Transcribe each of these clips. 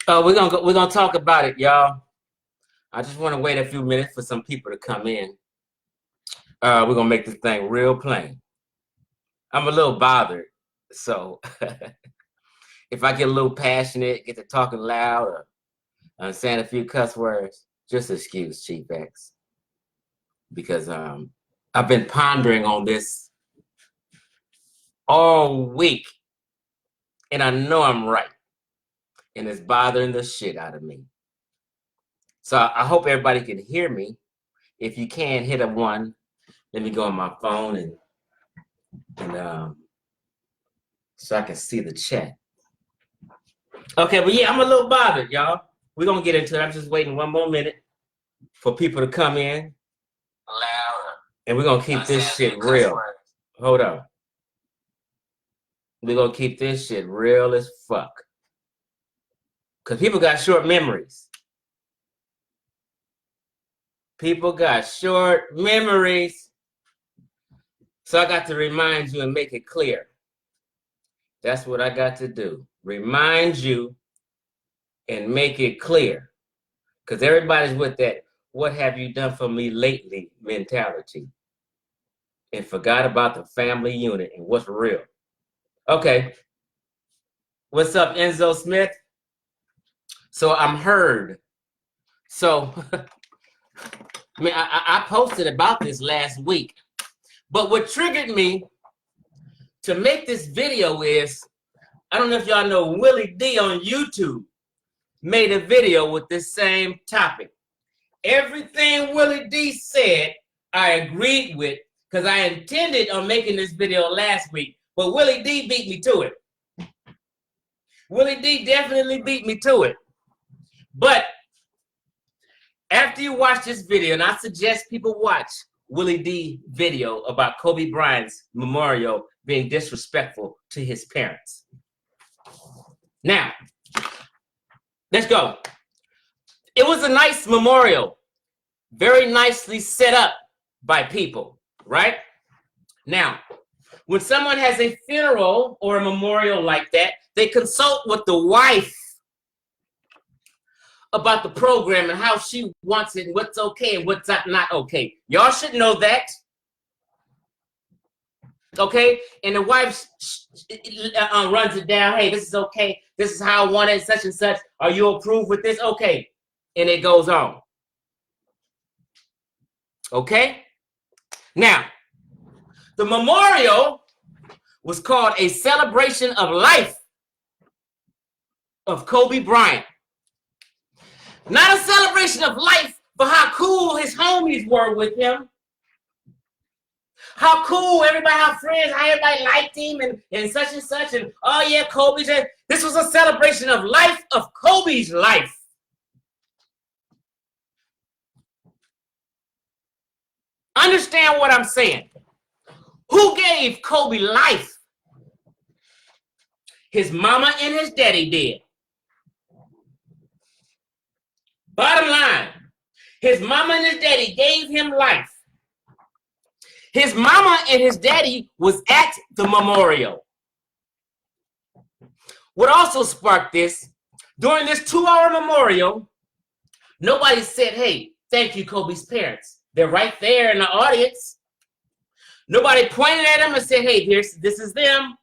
We're gonna talk about it, y'all. I just want to wait a few minutes for some people to come in. We're gonna make this thing real plain. I'm a little bothered, so if I get a little passionate, get to talking loud, or saying a few cuss words, just excuse Chief X, because I've been pondering on this all week, and I know I'm right, and it's bothering the shit out of me. So I hope everybody can hear me. If you can, hit a 1. Let me go on my phone and so I can see the chat. Okay, but yeah, I'm a little bothered, y'all. We're gonna get into it. I'm just waiting one more minute for people to come in. And we're gonna keep this shit real. Hold on. We're gonna keep this shit real as fuck. Because people got short memories. People got short memories. So I got to remind you and make it clear. That's what I got to do. Remind you and make it clear. Because everybody's with that, what have you done for me lately mentality. And forgot about the family unit and what's real. Okay. What's up, Enzo Smith? So I'm heard. So I mean, I posted about this last week, but what triggered me to make this video is, I don't know if y'all know, Willie D on YouTube made a video with this same topic. Everything Willie D said, I agreed with, because I intended on making this video last week, but Willie D beat me to it. Willie D definitely beat me to it. But after you watch this video, and I suggest people watch Willie D video about Kobe Bryant's memorial being disrespectful to his parents. Now, let's go. It was a nice memorial, very nicely set up by people, right? Now, when someone has a funeral or a memorial like that, they consult with the wife about the program and how she wants it and what's okay and what's not okay. Y'all should know that. Okay? And the wife runs it down. Hey, this is okay. This is how I want it, such and such. Are you approved with this? Okay. And it goes on. Okay? Now, the memorial was called a celebration of life of Kobe Bryant. Not a celebration of life for how cool his homies were with him. How cool everybody, how friends, how everybody liked him and such and such. And oh yeah, Kobe. This was a celebration of life, of Kobe's life. Understand what I'm saying. Who gave Kobe life? His mama and his daddy did. Bottom line, his mama and his daddy gave him life. His mama and his daddy was at the memorial. What also sparked this, during this 2-hour memorial, nobody said, hey, thank you, Kobe's parents. They're right there in the audience. Nobody pointed at them and said, hey, this is them.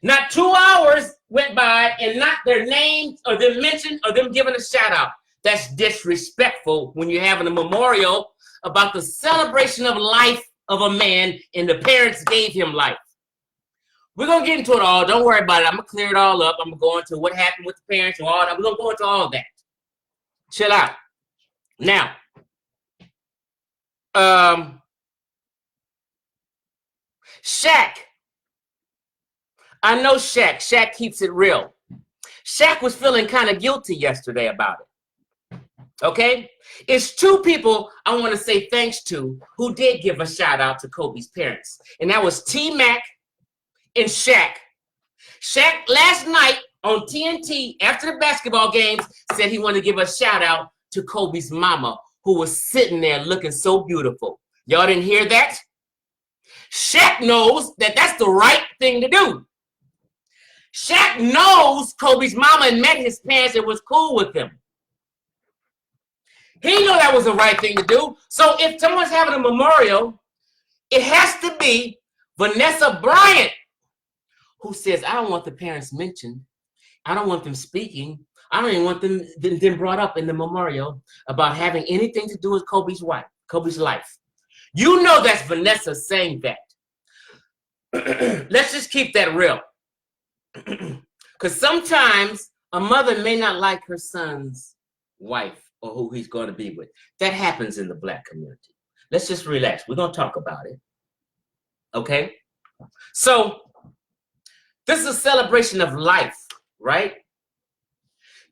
Not 2 hours went by and not their names or them mentioned or them giving a shout out. That's disrespectful when you're having a memorial about the celebration of life of a man and the parents gave him life. We're going to get into it all. Don't worry about it. I'm going to clear it all up. I'm going to go into what happened with the parents and all that. We're going to go into all that. Chill out. Now, SHAQ. I know SHAQ. SHAQ keeps it real. SHAQ was feeling kind of guilty yesterday about it. Okay? It's 2 people I want to say thanks to who did give a shout out to Kobe's parents. And that was T-Mac and SHAQ. SHAQ last night on TNT after the basketball games said he wanted to give a shout out to Kobe's mama who was sitting there looking so beautiful. Y'all didn't hear that? SHAQ knows that that's the right thing to do. SHAQ knows Kobe's mama and met his parents and was cool with them. He knew that was the right thing to do. So if someone's having a memorial, it has to be Vanessa Bryant who says, I don't want the parents mentioned. I don't want them speaking. I don't even want them brought up in the memorial about having anything to do with Kobe's life. You know that's Vanessa saying that. Let's just keep that real. Because sometimes a mother may not like her son's wife or who he's going to be with. That happens in the Black community. Let's just relax. We're going to talk about it. Okay? So, this is a celebration of life, right?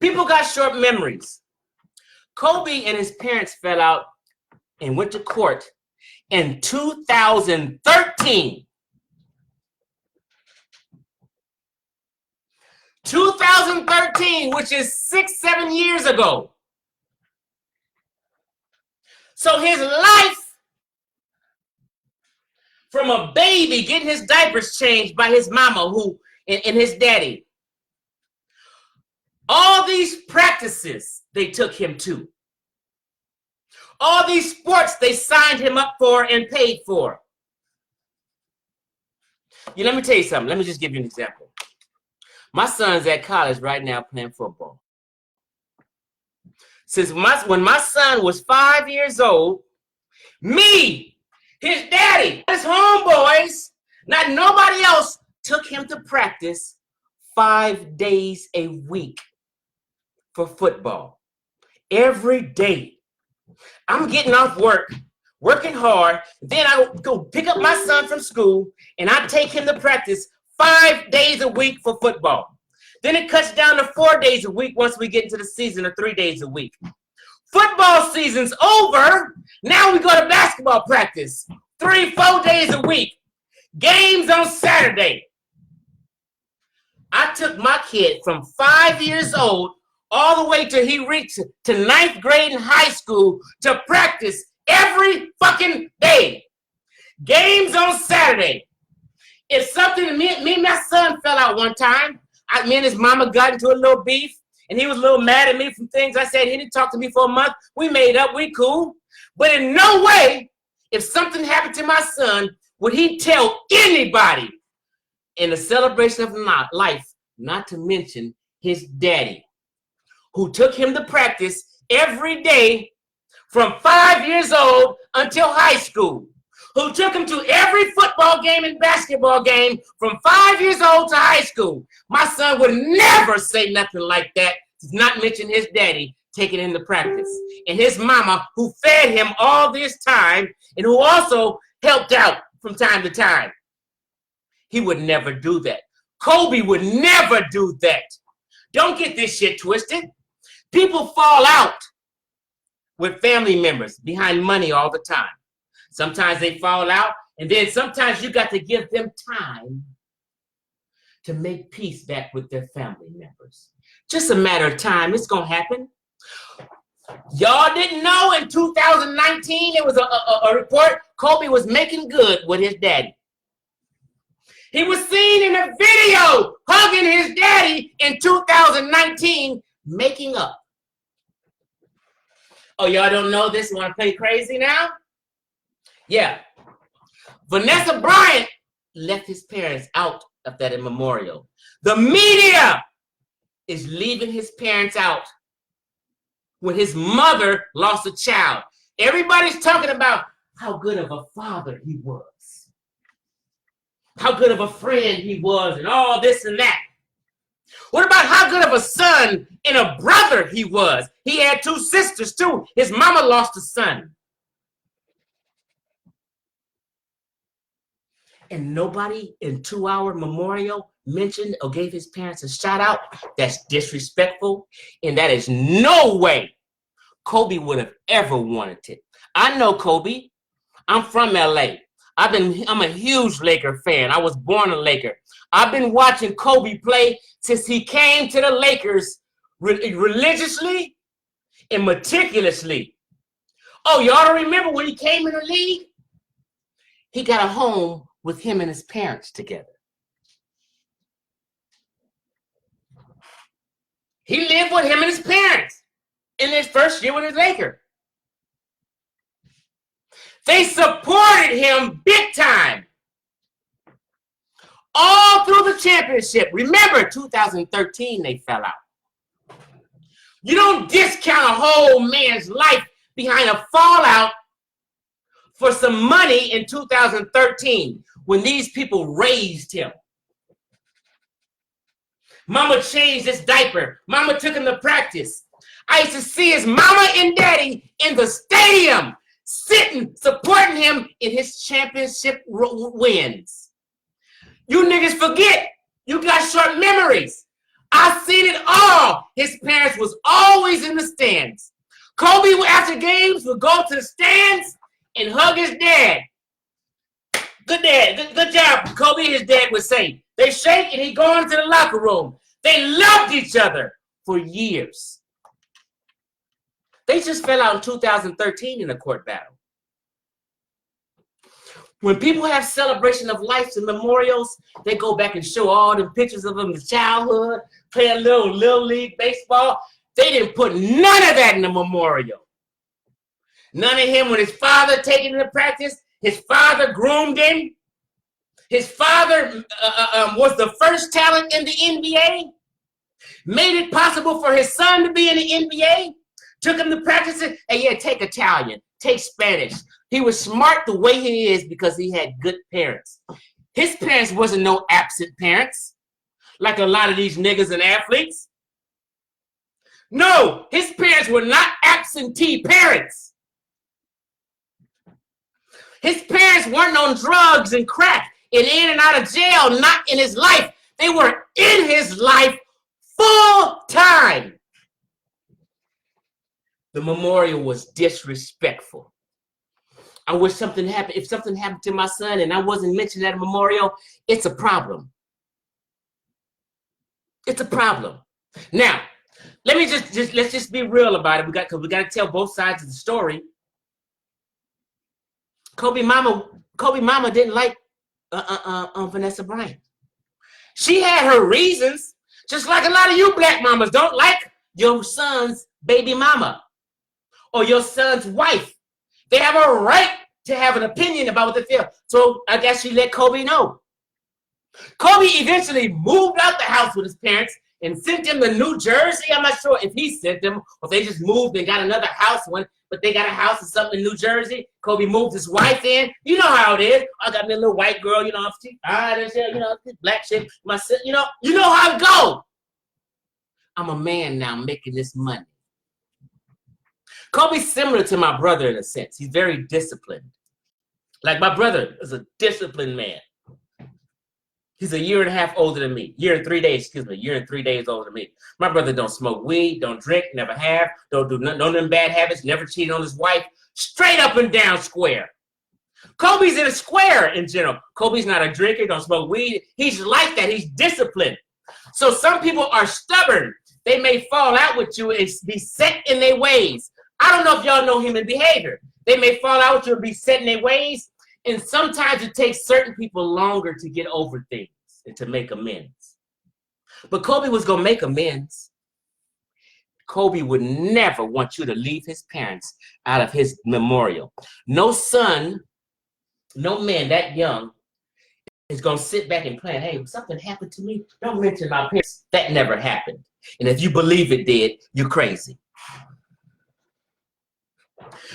People got short memories. Kobe and his parents fell out and went to court in 2013. 2013, which is 6-7 years ago. So his life from a baby getting his diapers changed by his mama and his daddy. All these practices they took him to. All these sports they signed him up for and paid for. Let me tell you something. Let me just give you an example. My son's at college right now playing football. When my son was 5 years old, me, his daddy, his homeboys, not nobody else, took him to practice 5 days a week for football. Every day. I'm getting off work, working hard. Then I go pick up my son from school, and I take him to practice 5 days a week for football. Then it cuts down to 4 days a week once we get into the season, or 3 days a week. Football season's over. Now we go to basketball practice 3-4 days a week. Games on Saturday. I took my kid from 5 years old all the way till he reached to 9th grade in high school to practice every fucking day. Games on Saturday. If something, me and my son fell out one time. Me and his mama got into a little beef, and he was a little mad at me from things I said. He didn't talk to me for a month. We made up. We cool. But in no way, if something happened to my son, would he tell anybody in the celebration of life, not to mention his daddy, who took him to practice every day from 5 years old until high school, who took him to every football game and basketball game from 5 years old to high school. My son would never say nothing like that, not mention his daddy taking him to practice, and his mama who fed him all this time and who also helped out from time to time. He would never do that. Kobe would never do that. Don't get this shit twisted. People fall out with family members behind money all the time. Sometimes they fall out, and then sometimes you got to give them time to make peace back with their family members. Just a matter of time. It's going to happen. Y'all didn't know in 2019, there was a report Kobe was making good with his daddy. He was seen in a video hugging his daddy in 2019, making up. Oh, y'all don't know this? Want to play crazy now? Yeah. Vanessa Bryant left his parents out of that memorial. The media is leaving his parents out when his mother lost a child. Everybody's talking about how good of a father he was, how good of a friend he was, and all this and that. What about how good of a son and a brother he was? He had 2 sisters too. His mama lost a son. And nobody in 2-hour memorial mentioned or gave his parents a shout out. That's disrespectful. And that is no way Kobe would have ever wanted it. I know Kobe. I'm from LA. I'm a huge Laker fan. I was born a Laker. I've been watching Kobe play since he came to the Lakers religiously and meticulously. Oh, y'all don't remember when he came in the league? He got a home with him and his parents together. He lived with him and his parents in his first year with his Laker. They supported him big time all through the championship. Remember, 2013, they fell out. You don't discount a whole man's life behind a fallout for some money in 2013 when these people raised him. Mama changed his diaper. Mama took him to practice. I used to see his mama and daddy in the stadium sitting, supporting him in his championship wins. You niggas forget. You got short memories. I seen it all. His parents was always in the stands. Kobe, after games, would go to the stands and hug his dad. Good dad, good job, Kobe, his dad would say. They shake and he go into the locker room. They loved each other for years. They just fell out in 2013 in a court battle. When people have celebration of life and memorials, they go back and show all the pictures of them in childhood, playing little league baseball. They didn't put none of that in the memorial. None of him when his father taking him to practice. His father groomed him. His father was the first talent in the NBA. Made it possible for his son to be in the NBA. Took him to practice it. And yeah, take Italian, take Spanish. He was smart the way he is because he had good parents. His parents wasn't no absent parents, like a lot of these niggas and athletes. No, his parents were not absentee parents. His parents weren't on drugs and crack and in and out of jail, not in his life. They were in his life full time. The memorial was disrespectful. I wish something happened. If something happened to my son and I wasn't mentioned at a memorial, it's a problem. It's a problem. Now, let me let's just be real about it. Because we got to tell both sides of the story. Kobe mama didn't like Vanessa Bryant. She had her reasons, just like a lot of you black mamas don't like your son's baby mama or your son's wife. They have a right to have an opinion about what they feel. So I guess she let Kobe know. Kobe eventually moved out the house with his parents and sent them to New Jersey. I'm not sure if he sent them or if they just moved and got another house one, but they got a house or something in New Jersey. Kobe moved his wife in. You know how it is. I got me a little white girl, you know, black chick, my son, you know how it go. I'm a man now making this money. Kobe's similar to my brother in a sense. He's very disciplined. Like my brother is a disciplined man. He's a year and a half older than me. Year and 3 days older than me. My brother don't smoke weed, don't drink, never have, don't do none of them bad habits, never cheated on his wife. Straight up and down square. Kobe's in a square in general. Kobe's not a drinker, don't smoke weed. He's like that. He's disciplined. So some people are stubborn. They may fall out with you and be set in their ways. I don't know if y'all know human behavior. They may fall out with you and be set in their ways. And sometimes it takes certain people longer to get over things and to make amends. But Kobe was going to make amends. Kobe would never want you to leave his parents out of his memorial. No son, no man that young is going to sit back and plan, hey, something happened to me. Don't mention my parents. That never happened. And if you believe it did, you're crazy.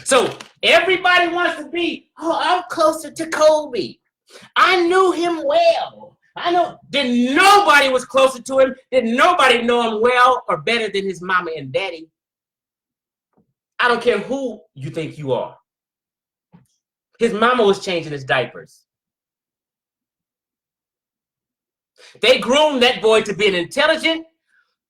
So everybody wants to be, oh, I'm closer to Kobe. I knew him well. I know that nobody was closer to him. Did nobody know him well or better than his mama and daddy. I don't care who you think you are. His mama was changing his diapers. They groomed that boy to be an intelligent,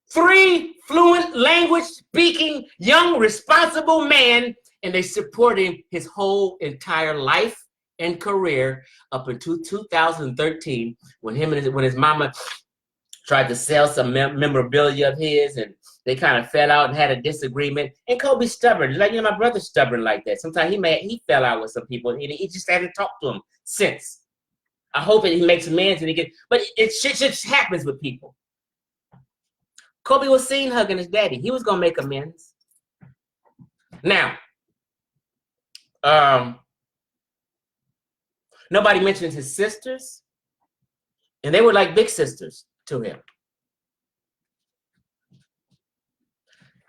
free, fluent, language-speaking, young, responsible man, and they supported him his whole entire life and career up until 2013 when his mama tried to sell some memorabilia of his, and they kind of fell out and had a disagreement. And Kobe's stubborn, like my brother's stubborn like that. Sometimes he fell out with some people, and he just hasn't talked to him since. I hope that he makes amends and but shit just happens with people. Kobe was seen hugging his daddy. He was going to make amends. Now, nobody mentions his sisters, and they were like big sisters to him.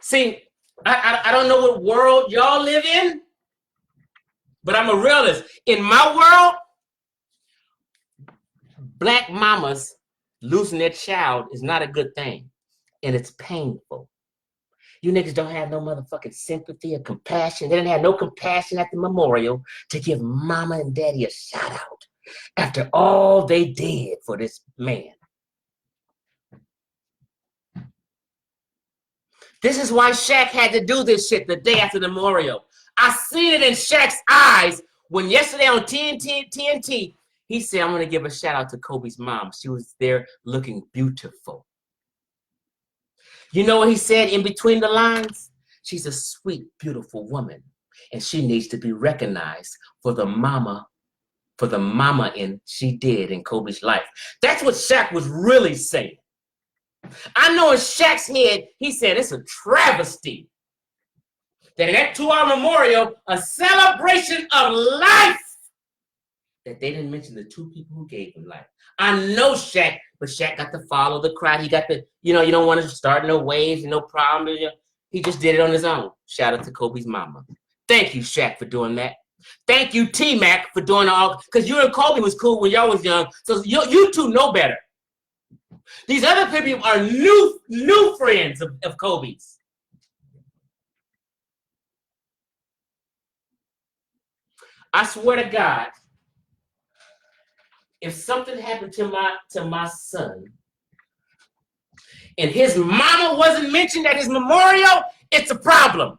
See, I don't know what world y'all live in, but I'm a realist. In my world, black mamas losing their child is not a good thing, and it's painful. You niggas don't have no motherfucking sympathy or compassion. They didn't have no compassion at the memorial to give mama and daddy a shout out after all they did for this man. This is why SHAQ had to do this shit the day after the memorial. I seen it in SHAQ's eyes when yesterday on TNT, he said, I'm going to give a shout out to Kobe's mom. She was there looking beautiful. You know what he said in between the lines? She's a sweet, beautiful woman, and she needs to be recognized for the mama in she did in Kobe's life. That's what SHAQ was really saying. I know in SHAQ's head, he said it's a travesty that in that 2-hour memorial, a celebration of life, that they didn't mention the two people who gave him life. I know SHAQ, but SHAQ got to follow the crowd. He got to, you don't want to start no waves and no problem. He just did it on his own. Shout out to Kobe's mama. Thank you, SHAQ, for doing that. Thank you, T-Mac, for doing all, because you and Kobe was cool when y'all was young, so you two know better. These other people are new friends of Kobe's. I swear to God, if something happened to my son and his mama wasn't mentioned at his memorial, it's a problem.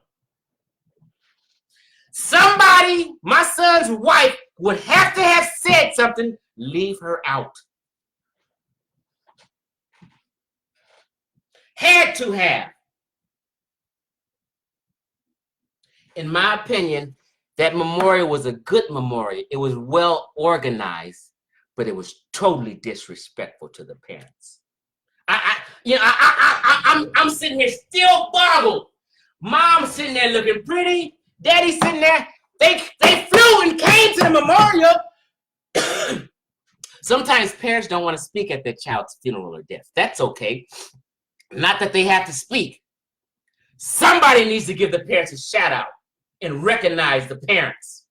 Somebody, my son's wife, would have to have said something, leave her out. Had to have. In my opinion, that memorial was a good memorial. It was well organized, but it was totally disrespectful to the parents. I'm sitting here still boggled. Mom's sitting there looking pretty. Daddy's sitting there. They flew and came to the memorial. Sometimes parents don't want to speak at their child's funeral or death. That's okay. Not that they have to speak. Somebody needs to give the parents a shout out and recognize the parents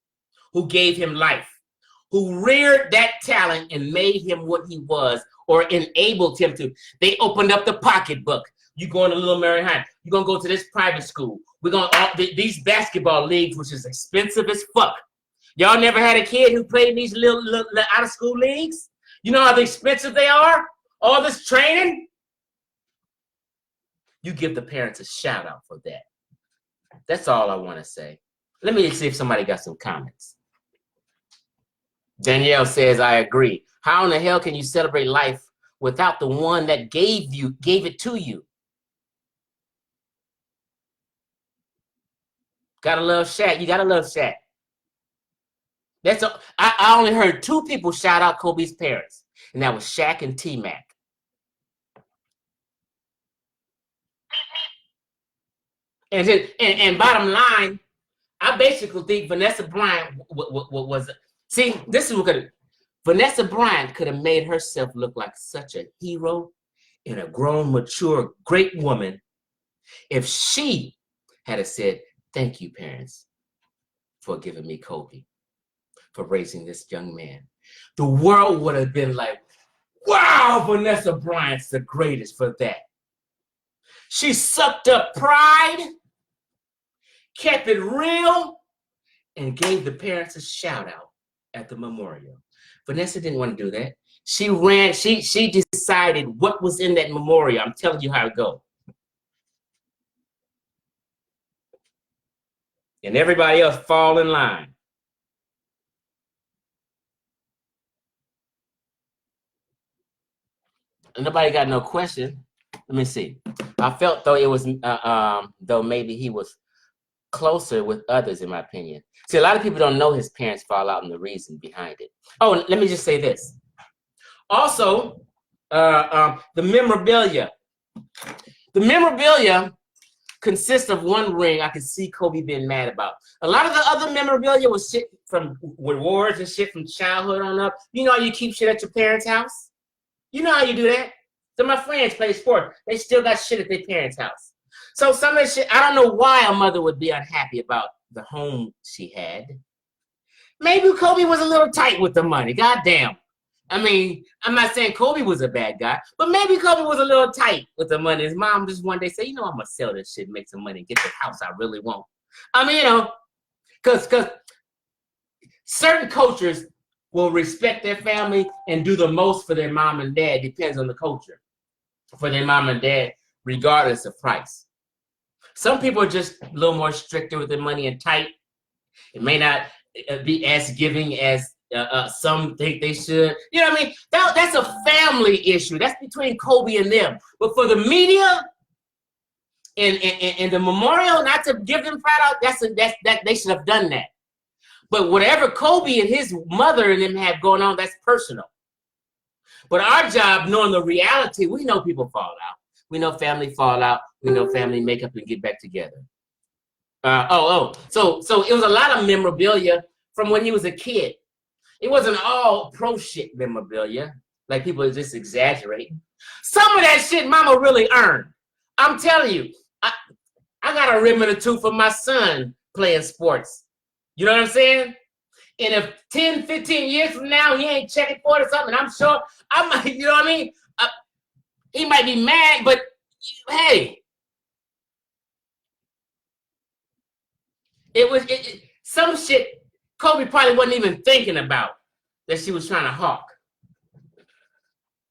who gave him life, who reared that talent and made him what he was or enabled him to. They opened up the pocketbook. You going to Little Mary High. You're going to go to this private school. We're going to these basketball leagues, which is expensive as fuck. Y'all never had a kid who played in these little out of school leagues? You know how expensive they are? All this training? You give the parents a shout out for that. That's all I want to say. Let me see if somebody got some comments. Danielle says, I agree. How in the hell can you celebrate life without the one that gave it to you? Gotta love SHAQ. You gotta love SHAQ. That's I only heard two people shout out Kobe's parents, and that was SHAQ and T-Mac. And bottom line, I basically think Vanessa Bryant was see, this is what Vanessa Bryant could have made herself look like such a hero and a grown, mature, great woman if she had said, thank you, parents, for giving me Kobe, for raising this young man. The world would have been like, wow, Vanessa Bryant's the greatest for that. She sucked up pride, kept it real, and gave the parents a shout out at the memorial. Vanessa didn't want to do that. She decided what was in that memorial. I'm telling you how it goes. And everybody else fall in line. Nobody got no question. Let me see. I felt though it was though maybe he was closer with others, in my opinion. See, a lot of people don't know his parents' fallout and the reason behind it. Oh, let me just say this. Also, the memorabilia. The memorabilia consists of one ring I could see Kobe being mad about. A lot of the other memorabilia was shit from rewards and shit from childhood on up. You know how you keep shit at your parents' house? You know how you do that? So my friends play sports. They still got shit at their parents' house. So some of the shit, I don't know why a mother would be unhappy about the home she had. Maybe Kobe was a little tight with the money. Goddamn. I mean, I'm not saying Kobe was a bad guy, but maybe Kobe was a little tight with the money. His mom just one day said, you know, I'm going to sell this shit, make some money, get the house I really want. I mean, you know, because certain cultures will respect their family and do the most for their mom and dad, depends on the culture, for their mom and dad, regardless of price. Some people are just a little more stricter with their money and tight. It may not be as giving as some think they should. You know what I mean? That's a family issue. That's between Kobe and them. But for the media and the memorial, not to give them flat out, that they should have done that. But whatever Kobe and his mother and them have going on, that's personal. But our job, knowing the reality, we know people fall out. We know family fall out. We know family make up and get back together. So it was a lot of memorabilia from when he was a kid. It wasn't all pro shit memorabilia, like people are just exaggerating. Some of that shit mama really earned. I'm telling you, I got a ribbon or two for my son playing sports. You know what I'm saying? And if 10, 15 years from now, he ain't checking for it or something, I'm sure I might, you know what I mean? He might be mad, but hey, some shit Kobe probably wasn't even thinking about that she was trying to hawk.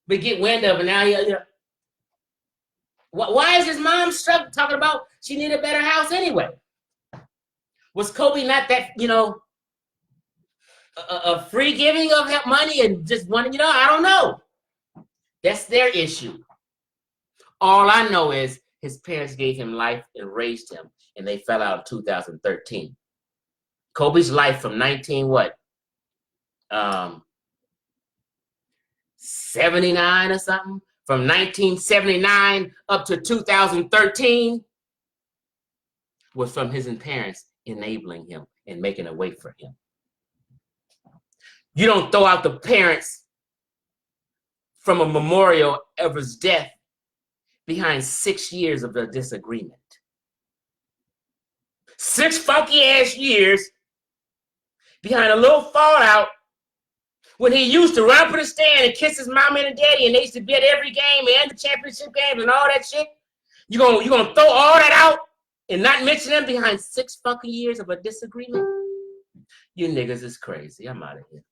But get wind of it now. Why is his mom talking about she needed a better house anyway? Was Kobe not that, you know, a free giving of money and just wanting, you know, I don't know. That's their issue. All I know is his parents gave him life and raised him, and they fell out in 2013. Kobe's life from 79 or something, from 1979 up to 2013 was from his parents enabling him and making a way for him. You don't throw out the parents from a memorial of his death behind 6 years of a disagreement. 6 funky ass years behind a little fallout when he used to run up in the stand and kiss his mama and daddy, and they used to be at every game and the championship games and all that shit. You gonna throw all that out and not mention them behind 6 funky years of a disagreement? You niggas is crazy. I'm out of here.